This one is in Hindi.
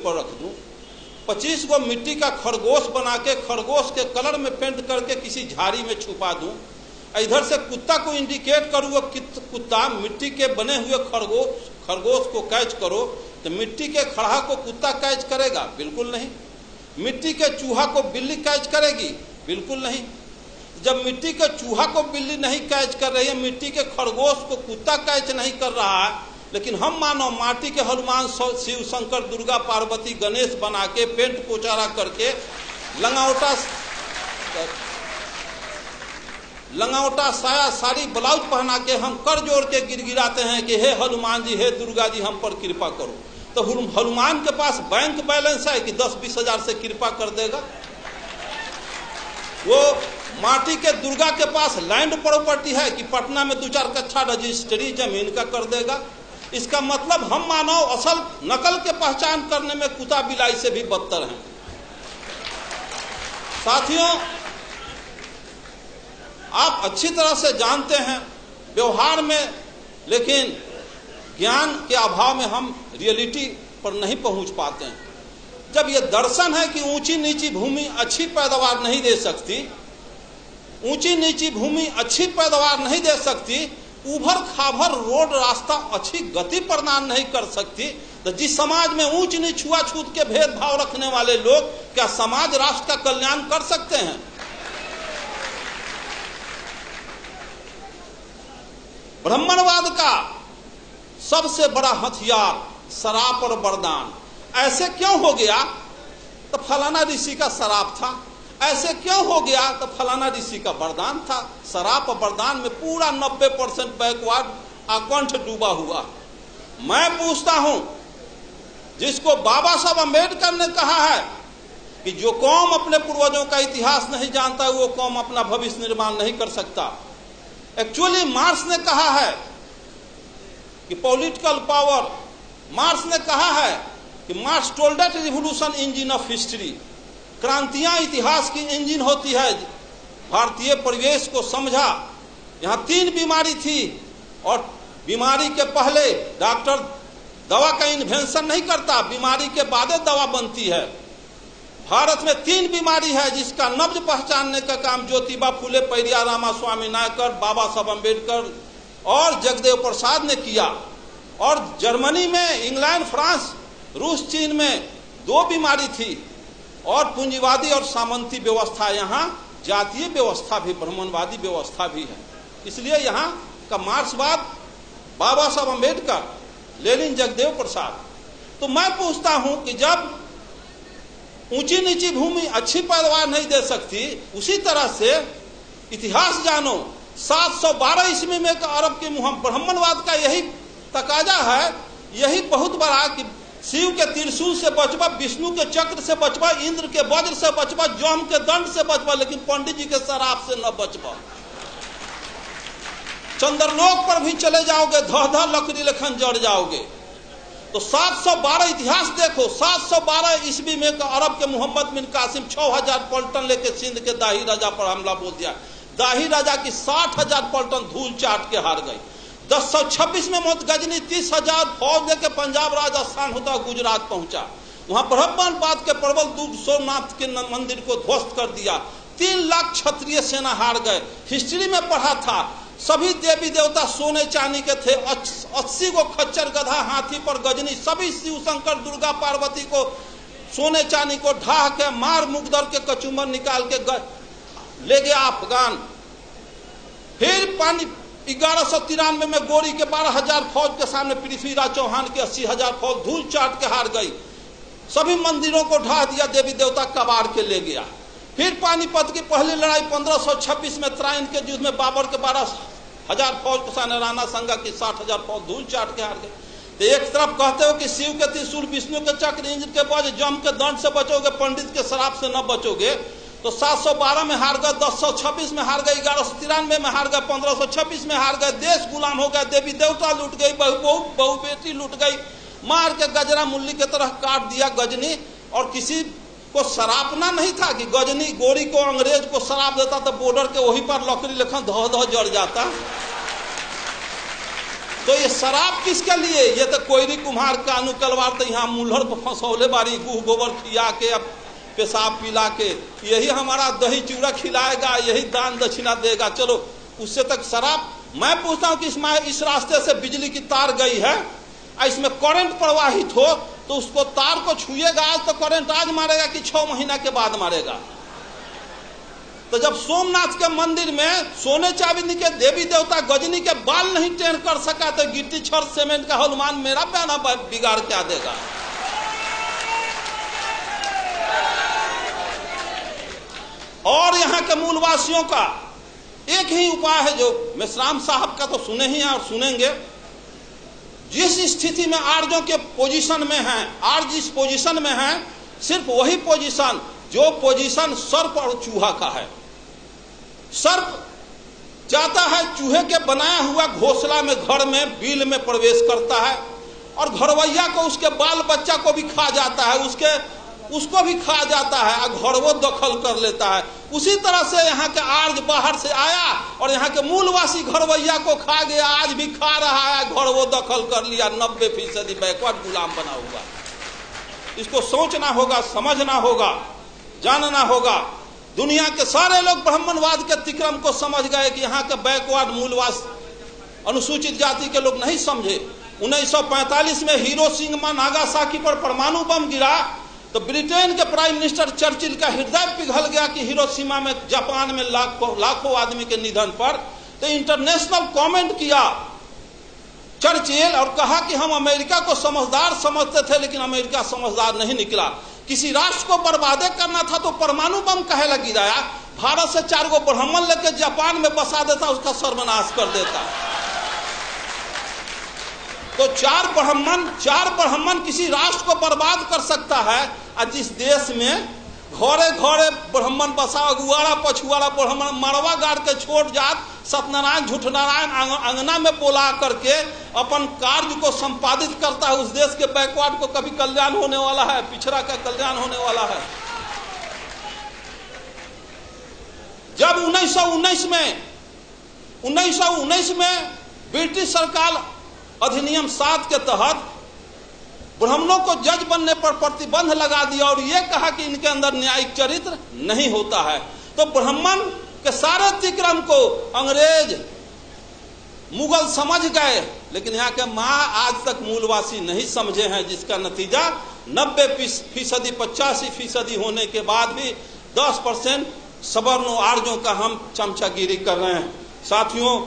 ऊपर रख दूं, 25 गो मिट्टी का खरगोश बना के खरगोश के कलर में पेंट करके किसी झाड़ी में छुपा दूं, इधर से कुत्ता को इंडिकेट करूँ वो कुत्ता मिट्टी के बने हुए खरगोश को कैच करो, तो मिट्टी के खड़हा को कुत्ता कैच करेगा? बिल्कुल नहीं। मिट्टी के चूहा को बिल्ली कैच करेगी? बिल्कुल नहीं। जब मिट्टी के चूहा को बिल्ली नहीं कैच कर रही है, मिट्टी के खरगोश को कुत्ता कैच नहीं कर रहा है, लेकिन हम मानो माटी के हनुमान, शिव, शंकर, दुर्गा, पार्वती, गणेश बना के पेंट पोचारा करके लंगावटा साया साड़ी ब्लाउज पहना के हम कर जोड़ के गिड़गिड़ाते हैं कि हे हनुमान जी, हे दुर्गा जी, हम पर कृपा करो। तो हनुमान के पास बैंक बैलेंस है कि 10-20 हजार से कृपा कर देगा? वो माटी के दुर्गा के पास लैंड प्रॉपर्टी है कि पटना में 2-4 कट्ठा रजिस्ट्री जमीन का कर देगा? इसका मतलब हम मानव असल नकल के पहचान करने में कुत्ता बिलाई से भी बदतर हैं। साथियों, आप अच्छी तरह से जानते हैं व्यवहार में, लेकिन ज्ञान के अभाव में हम रियलिटी पर नहीं पहुंच पाते हैं। जब यह दर्शन है कि ऊंची नीची भूमि अच्छी पैदावार नहीं दे सकती, ऊंची नीची भूमि अच्छी पैदावार नहीं दे सकती, उभर खाभर रोड रास्ता अच्छी गति प्रदान नहीं कर सकती, तो जिस समाज में ऊंच नीच छुआछूत के भेदभाव रखने वाले लोग क्या समाज राष्ट्र का कल्याण कर सकते हैं? ब्राह्मणवाद का सबसे बड़ा हथियार शराब और वरदान। ऐसे क्यों हो गया? तो फलाना ऋषि का शराब था। ऐसे क्यों हो गया? तो फलाना ऋषि का वरदान था। शराब और वरदान में पूरा 90% बैकवर्ड आकंठ डूबा हुआ। मैं पूछता हूं, जिसको बाबा साहब अम्बेडकर ने कहा है कि जो कौम अपने पूर्वजों का इतिहास नहीं जानता वो कौम अपना भविष्य निर्माण नहीं कर सकता, एक्चुअली मार्क्स ने कहा है कि पॉलिटिकल पावर, मार्क्स ने कहा है कि Marx told that revolution engine of history, क्रांतियां इतिहास की इंजन होती है। भारतीय परिवेश को समझा, यहां 3 बीमारी थी और बीमारी के पहले डॉक्टर दवा का इन्वेंशन नहीं करता, बीमारी के बाद दवा बनती है। भारत में 3 बीमारी है जिसका नब्ज पहचानने का काम ज्योतिबा फुले, पेरियार रामास्वामी नायकर, बाबा साहब अम्बेडकर और जगदेव प्रसाद ने किया। और जर्मनी में, इंग्लैंड, फ्रांस, रूस, चीन में 2 बीमारी थी, और पूंजीवादी और सामंती व्यवस्था, यहाँ जातीय व्यवस्था भी, ब्राह्मणवादी व्यवस्था भी है। इसलिए यहाँ का मार्क्सवाद बाबा साहब अम्बेडकर, लेनिन, जगदेव प्रसाद। तो मैं पूछता हूं कि जब ऊंची नीची भूमि अच्छी पैदावार नहीं दे सकती, उसी तरह से इतिहास जानो। 712 ईस्वी में अरब के ब्राह्मणवाद का यही तकाजा है, यही बहुत बड़ा कि शिव के त्रिशूल से बचबा, विष्णु के चक्र से बचबा, इंद्र के वज्र से बचबा, जम के दंड से बचबा, लेकिन पंडित जी के शराब से न बचबा। चंद्रलोक पर भी चले जाओगे, धह लकड़ी लेखन जड़ जाओगे। तो 712 इतिहास देखो, 712 ईस्वी में अरब के मोहम्मद बिन कासिम 6000 पलटन लेके सिंध के दाही राजा पर हमला बोल दिया। दाही राजा की 60,000 पलटन धूल चाट के हार गई। 1026 में गजनी 30,000 फौज लेके पंजाब, राजस्थान होता गुजरात पहुंचा। वहां ब्राह्मणवाद के प्रबल दूत सोमनाथ के मंदिर को ध्वस्त कर दिया। 3 लाख क्षत्रिय सेना हार गए। हिस्ट्री में पढ़ा था, सभी देवी देवता सोने चांदी के थे। 80 को खच्चर, गधा, हाथी पर गजनी, सभी शिव, शंकर, दुर्गा, पार्वती को सोने चांदी को ढाह के मार मुकदर के कचूमर निकाल के ले गया अफगान। फिर 1193 में गोरी के 12,000 फौज के सामने पृथ्वीराज चौहान की 80,000 फौज धूल चाट के हार गई। सभी मंदिरों को ढा दिया, देवी देवता कबाड़ के ले गया। फिर पानीपत की पहली लड़ाई 1526 में त्राइन के युद्ध में बाबर के 12,000 फौज के सामने राणा संगा की 60,000 फौज धूल चाट के हार गई। तो एक तरफ कहते हो कि शिव के त्रिशूल, विष्णु के चक्र, इंद्र के वज्र, जम के दंड से बचोगे, पंडित के शराब से न बचोगे। तो 712 में हार गए, 1026 में हार गए, 1193 में हार गए, 1526 में हार गए। देश गुलाम हो गया, देवी देवता लूट गई, बहु बेटी लूट गई, मार के गजरा मुल्ली की तरह काट दिया गजनी। और किसी को सरापना नहीं था कि गजनी गोरी को अंग्रेज को शराब देता तो बॉर्डर के वहीं पर लकड़ी लेखन धह धह जड़ जाता। तो ये शराब किसके लिए? ये तो कोयरी कुम्हार कानू कलवार तो यहाँ मुल्हर पर फंसौले बारी, गुह गोबर खिया के, अब पेशाब पिला के, यही हमारा दही चूड़ा खिलाएगा, यही दान दक्षिणा देगा। चलो उससे तक शराब। मैं पूछता हूँ कि इसमें इस रास्ते से बिजली की तार गई है, इसमें करंट प्रवाहित हो तो उसको तार को छुएगा आज तो करंट आज मारेगा कि 6 महीना के बाद मारेगा? तो जब सोमनाथ के मंदिर में सोने चांदी के देवी देवता गजनी के बाल नहीं टेढ़ कर सका तो गिट्टी छड़ सीमेंट का हनुमान मेरा बयाना बिगाड़ क्या देगा? और यहाँ के मूलवासियों का एक ही उपाय है, जो मेश्राम साहब का तो सुने ही हैं और सुनेंगे। जिस स्थिति में आर्यों के पोजीशन में हैं, आर्य जिस पोजीशन में हैं, सिर्फ वही पोजीशन जो पोजीशन सर्प और चूहा का है। सर्प जाता है चूहे के बनाया हुआ घोंसला में, घर में बिल में प्रवेश करता है और घरवैया को, उसके बाल बच्चा को भी खा जाता है, उसको भी खा जाता है और घर वो दखल कर लेता है। उसी तरह से यहाँ के आर्य बाहर से आया और यहाँ के मूलवासी घरवैया को खा गया, आज भी खा रहा है, घर वो दखल कर लिया। 90% बैकवर्ड गुलाम बना हुआ। इसको सोचना होगा, समझना होगा, जानना होगा। दुनिया के सारे लोग ब्राह्मणवाद के तिक्रम को समझ गए कि यहाँ के बैकवर्ड मूलवास अनुसूचित जाति के लोग नहीं समझे। 1945 में हिरोशिमा नागासाकी पर परमाणु बम गिरा तो ब्रिटेन के प्राइम मिनिस्टर चर्चिल का हृदय पिघल गया कि हिरोशिमा में, जापान में लाखों आदमी के निधन पर। तो इंटरनेशनल कमेंट किया चर्चिल और कहा कि हम अमेरिका को समझदार समझते थे लेकिन अमेरिका समझदार नहीं निकला। किसी राष्ट्र को बर्बादे करना था तो परमाणु बम काहे लग गिराया? भारत से 4 गो ब्राह्मण लेकर जापान में बसा देता, उसका सर्वनाश कर देता। तो 4 ब्राह्मण किसी राष्ट्र को बर्बाद कर सकता है। और जिस देश में घरे घरे ब्राह्मण बसा, अगुआड़ा पछुआड़ा ब्राह्मण मरवा गाड़ के छोड़ जात, सत्यनारायण झूठनारायण अंगना में बोला करके अपन कार्य को संपादित करता है, उस देश के बैकवर्ड को कभी कल्याण होने वाला है? पिछड़ा का कल्याण होने वाला है? जब 1919 में ब्रिटिश सरकार अधिनियम 7 के तहत ब्राह्मणों को जज बनने पर प्रतिबंध लगा दिया और यह कहा कि इनके अंदर न्यायिक चरित्र नहीं होता है, तो ब्राह्मण के सारे तिक्रम को अंग्रेज मुगल समझ गए, लेकिन यहाँ के माँ आज तक मूलवासी नहीं समझे हैं, जिसका नतीजा 90% 85% होने के बाद भी 10% सवर्णों आर्यों का हम चमचागिरी कर रहे हैं। साथियों,